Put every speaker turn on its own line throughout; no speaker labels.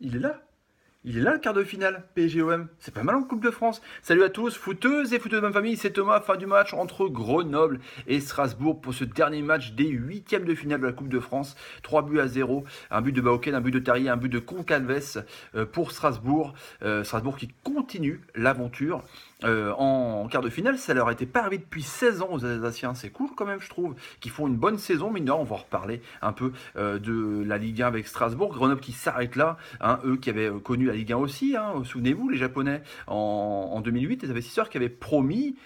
Il est là. Il est là le quart de finale, PSG-OM. C'est pas mal en Coupe de France. Salut à tous, footeuses et footeux de ma famille, c'est Thomas. Fin du match entre Grenoble et Strasbourg pour ce dernier match des huitièmes de finale de la Coupe de France. 3-0. Un but de Baoken, un but de Terrier, un but de Concalves pour Strasbourg. Strasbourg qui continue l'aventure. En quart de finale, ça leur était pas arrivé depuis 16 ans aux Alsaciens. C'est cool quand même, je trouve, qui font une bonne saison. Mais non, on va en reparler un peu de la Ligue 1 avec Strasbourg. Grenoble qui s'arrête là, hein, eux qui avaient connu la Ligue 1 aussi. Hein, souvenez-vous, les Japonais en 2008, les investisseurs qui avaient promis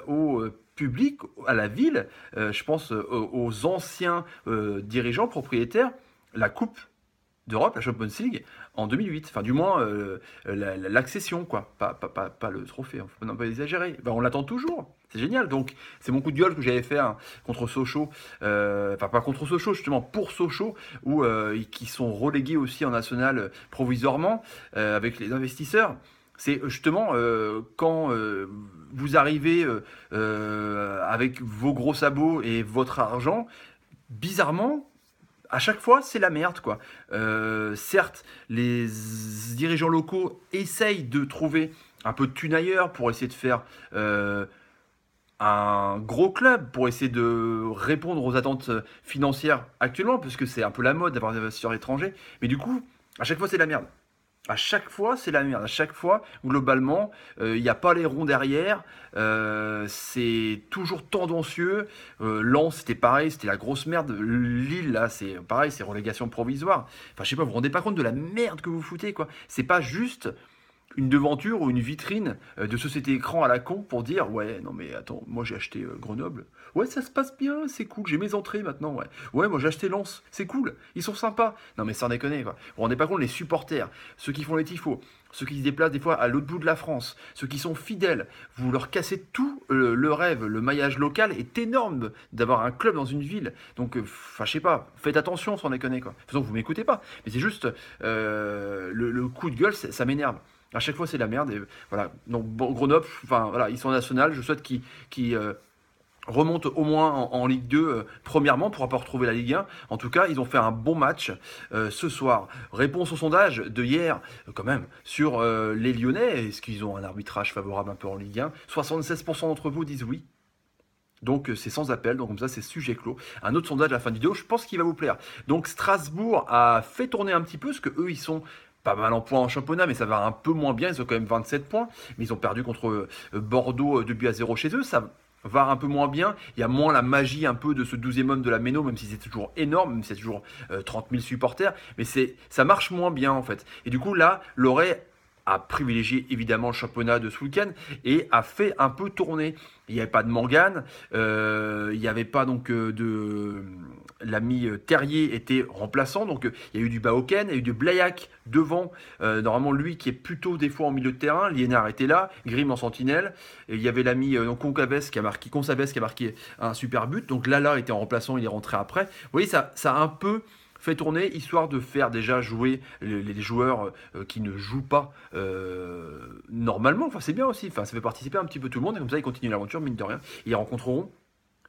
au public, à la ville, je pense aux anciens dirigeants propriétaires, la Coupe d'Europe, la Champions League, en 2008. Enfin, du moins, l'accession, quoi. Pas le trophée, hein. Faut pas exagérer. Ben, on l'attend toujours. C'est génial. Donc, c'est mon coup de gueule que j'avais fait hein, contre Sochaux. Enfin, pas contre Sochaux, justement, pour Sochaux, où qui sont relégués aussi en national provisoirement avec les investisseurs. C'est justement quand vous arrivez avec vos gros sabots et votre argent, bizarrement, à chaque fois, c'est la merde, quoi. Certes, les dirigeants locaux essayent de trouver un peu de thune ailleurs pour essayer de faire un gros club, pour essayer de répondre aux attentes financières actuellement, parce que c'est un peu la mode d'avoir des investisseurs étrangers. Mais du coup, à chaque fois, c'est la merde. À chaque fois, c'est la merde. À chaque fois, globalement, il n'y a pas les ronds derrière. C'est toujours tendancieux. Lens, c'était pareil, c'était la grosse merde. Lille, là, c'est pareil, c'est relégation provisoire. Enfin, je sais pas, vous vous rendez pas compte de la merde que vous foutez, quoi. C'est pas juste une devanture ou une vitrine de société écran à la con pour dire ouais non mais attends moi j'ai acheté Grenoble, ouais ça se passe bien, c'est cool, j'ai mes entrées maintenant, ouais moi j'ai acheté Lens, c'est cool, ils sont sympas, non mais sans déconner quoi. Vous vous rendez pas compte, les supporters, ceux qui font les tifos, ceux qui se déplacent des fois à l'autre bout de la France, ceux qui sont fidèles, vous leur cassez tout le rêve, le maillage local est énorme d'avoir un club dans une ville, donc enfin je sais pas, faites attention sans déconner quoi. De toute façon vous m'écoutez pas, mais c'est juste le coup de gueule, ça m'énerve. À chaque fois, c'est la merde. Et voilà. Donc, bon, Grenoble, enfin, voilà, ils sont nationaux. Je souhaite qu'ils remontent au moins en Ligue 2, premièrement, pour pas retrouver la Ligue 1. En tout cas, ils ont fait un bon match ce soir. Réponse au sondage de hier, quand même, sur les Lyonnais. Est-ce qu'ils ont un arbitrage favorable un peu en Ligue 1 76% d'entre vous disent oui. Donc c'est sans appel, donc comme ça c'est sujet clos. Un autre sondage à la fin de vidéo, je pense qu'il va vous plaire. Donc Strasbourg a fait tourner un petit peu, parce que eux ils sont pas mal en points en championnat, mais ça va un peu moins bien, ils ont quand même 27 points, mais ils ont perdu contre Bordeaux 2-0 chez eux, ça va un peu moins bien, il y a moins la magie un peu de ce 12e homme de la Méno, même si c'est toujours énorme, même si c'est toujours 30 000 supporters, mais ça marche moins bien en fait. Et du coup là, Loret a privilégié évidemment le championnat de ce week-end et a fait un peu tourner. Il n'y avait pas de Mangane, il n'y avait pas donc l'ami Terrier était remplaçant, donc il y a eu du Baoken, il y a eu du Blayak devant, normalement lui qui est plutôt des fois en milieu de terrain, Liénard était là, Grimm en sentinelle, et il y avait l'ami Concabes qui a marqué un super but, donc Lala était en remplaçant, il est rentré après. Vous voyez, ça a un peu fait tourner, histoire de faire déjà jouer les joueurs qui ne jouent pas normalement. Enfin, c'est bien aussi. Enfin, ça fait participer un petit peu tout le monde. Et comme ça, ils continuent l'aventure, mine de rien. Ils rencontreront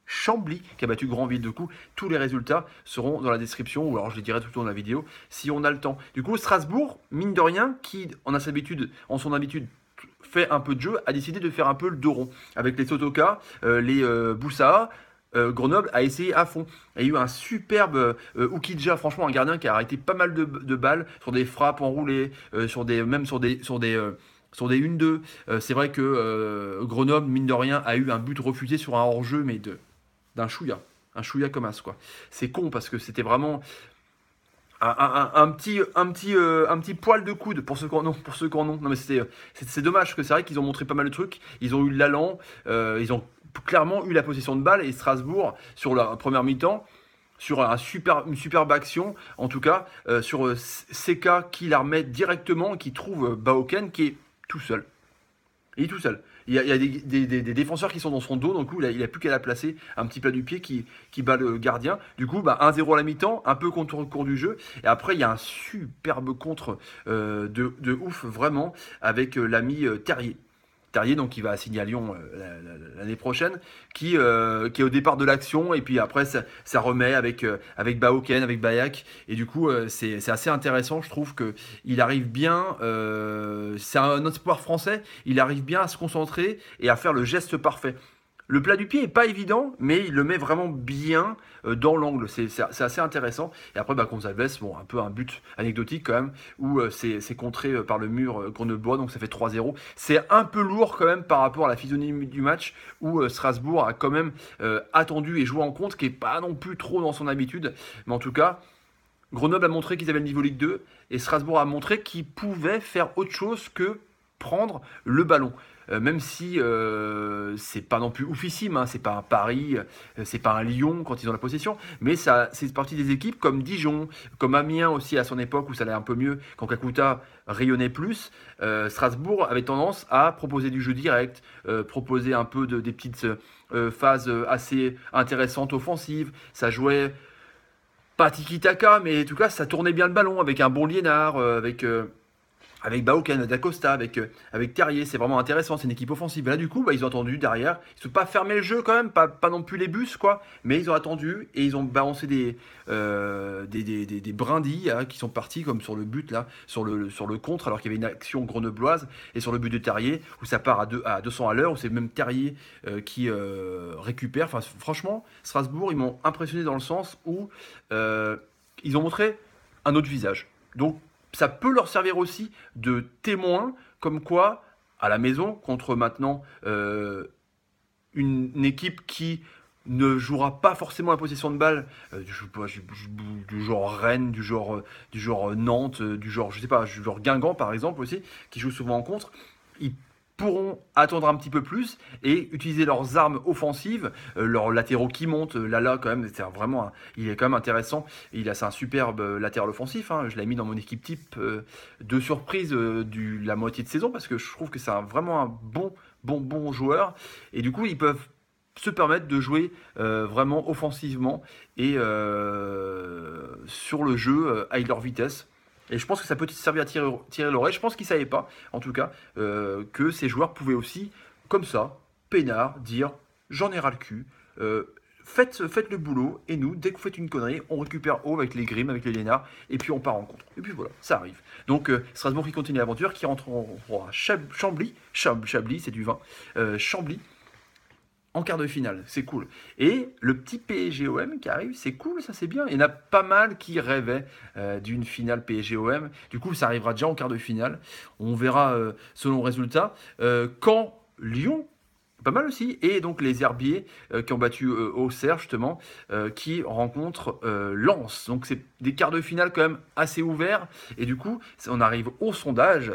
Chambly, qui a battu Grandville. Du coup, tous les résultats seront dans la description, ou alors je les dirai tout au long de la vidéo, si on a le temps. Du coup, Strasbourg, mine de rien, qui en son habitude, fait un peu de jeu, a décidé de faire un peu le dos rond. Avec les Sotoka, les Boussa, Grenoble a essayé à fond. Il y a eu un superbe Oukidja, franchement un gardien qui a arrêté pas mal de balles sur des frappes enroulées, même sur des 1-2. C'est vrai que Grenoble, mine de rien, a eu un but refusé sur un hors-jeu, mais d'un chouïa. Un chouïa comme as, quoi. C'est con parce que c'était vraiment un petit poil de coude pour ceux qui en ont. Non, mais c'est dommage parce que c'est vrai qu'ils ont montré pas mal de trucs. Ils ont eu l'allant, ils ont clairement eu la possession de balle et Strasbourg sur la première mi-temps sur une superbe action en tout cas sur Seka qui la remet directement, qui trouve Baoken qui est tout seul. Il est tout seul. Il y a des défenseurs qui sont dans son dos, donc il a plus qu'à la placer, un petit plat du pied qui bat le gardien. Du coup, 1-0 à la mi-temps, un peu contre le cours du jeu. Et après, il y a un superbe contre de ouf, vraiment, avec l'ami Terrier. Terrier, donc qui va signer à Lyon l'année prochaine, qui est au départ de l'action, et puis après ça remet avec Baoken, avec Bayak, et du coup c'est assez intéressant, je trouve qu'il arrive bien, c'est un espoir français, il arrive bien à se concentrer et à faire le geste parfait. Le plat du pied est pas évident, mais il le met vraiment bien dans l'angle. C'est assez intéressant. Et après, Gonzalez, bon, un peu un but anecdotique quand même, où c'est contré par le mur grenoblois, donc ça fait 3-0. C'est un peu lourd quand même par rapport à la physionomie du match, où Strasbourg a quand même attendu et joué en contre, qui est pas non plus trop dans son habitude. Mais en tout cas, Grenoble a montré qu'ils avaient le niveau Ligue 2, et Strasbourg a montré qu'ils pouvaient faire autre chose que prendre le ballon. Même si c'est pas non plus oufissime, hein, c'est pas un Paris, c'est pas un Lyon quand ils ont la possession, mais ça, c'est partie des équipes comme Dijon, comme Amiens aussi à son époque où ça allait un peu mieux, quand Kakuta rayonnait plus. Strasbourg avait tendance à proposer du jeu direct, proposer un peu des petites phases assez intéressantes offensives. Ça jouait pas tiki-taka, mais en tout cas ça tournait bien le ballon avec un bon Liénard, avec Baoken, Dacosta, avec Terrier, c'est vraiment intéressant, c'est une équipe offensive. Et là, du coup, ils ont attendu derrière. Ils ne sont pas fermé le jeu quand même, pas non plus les bus, quoi. Mais ils ont attendu et ils ont balancé des brindilles hein, qui sont partis comme sur le but, là, sur le contre, alors qu'il y avait une action grenobloise. Et sur le but de Terrier, où ça part à 200 à l'heure, où c'est même Terrier qui récupère. Enfin, franchement, Strasbourg, ils m'ont impressionné dans le sens où ils ont montré un autre visage. Donc, ça peut leur servir aussi de témoin, comme quoi, à la maison, contre maintenant une équipe qui ne jouera pas forcément la possession de balle, du genre Rennes, du genre Nantes, du genre, je sais pas, du genre Guingamp par exemple aussi, qui joue souvent en contre, ils pourront attendre un petit peu plus et utiliser leurs armes offensives, leurs latéraux qui montent. Lala quand même, il est quand même intéressant. C'est un superbe latéral offensif. Hein. Je l'ai mis dans mon équipe type de surprise de la moitié de saison parce que je trouve que c'est vraiment un bon joueur. Et du coup, ils peuvent se permettre de jouer vraiment offensivement et sur le jeu à leur vitesse. Et je pense que ça peut servir à tirer l'oreille. Je pense qu'ils ne savaient pas, en tout cas, que ces joueurs pouvaient aussi, comme ça, peinard, dire j'en ai ras le cul, faites le boulot, et nous, dès que vous faites une connerie, on récupère haut avec les Grimm, avec les Lénard, et puis on part en contre. Et puis voilà, ça arrive. Donc Strasbourg qui continue l'aventure, qui rentre à Chablis, c'est du vin, Chambly, en quart de finale, c'est cool. Et le petit PSG-OM qui arrive, c'est cool, ça c'est bien. Il y en a pas mal qui rêvaient d'une finale PSG-OM. Du coup, ça arrivera déjà en quart de finale. On verra selon le résultat. Quand Lyon, pas mal aussi. Et donc les Herbiers qui ont battu Auxerre justement, qui rencontrent Lens. Donc c'est des quarts de finale quand même assez ouverts. Et du coup, on arrive au sondage.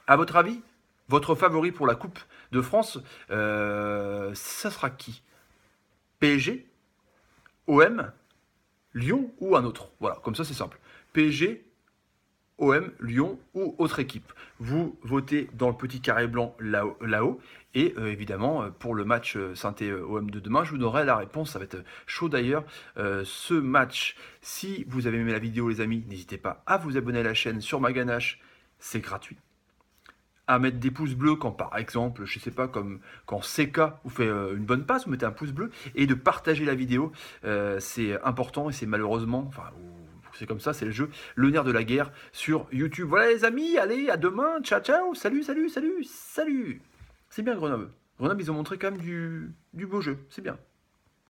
À votre avis, votre favori pour la Coupe de France, ça sera qui? PSG, OM, Lyon ou un autre? Voilà, comme ça c'est simple. PSG, OM, Lyon ou autre équipe. Vous votez dans le petit carré blanc là-haut. Et évidemment, pour le match Saint-OM de demain, je vous donnerai la réponse. Ça va être chaud d'ailleurs, ce match. Si vous avez aimé la vidéo, les amis, n'hésitez pas à vous abonner à la chaîne sur ma ganache. C'est gratuit. À mettre des pouces bleus quand par exemple, je sais pas, comme quand CK vous fait une bonne passe, vous mettez un pouce bleu et de partager la vidéo, c'est important et c'est malheureusement, enfin c'est comme ça, c'est le jeu, le nerf de la guerre sur YouTube. Voilà les amis, allez, à demain, ciao ciao, salut. C'est bien Grenoble. Grenoble ils ont montré quand même du beau jeu, c'est bien.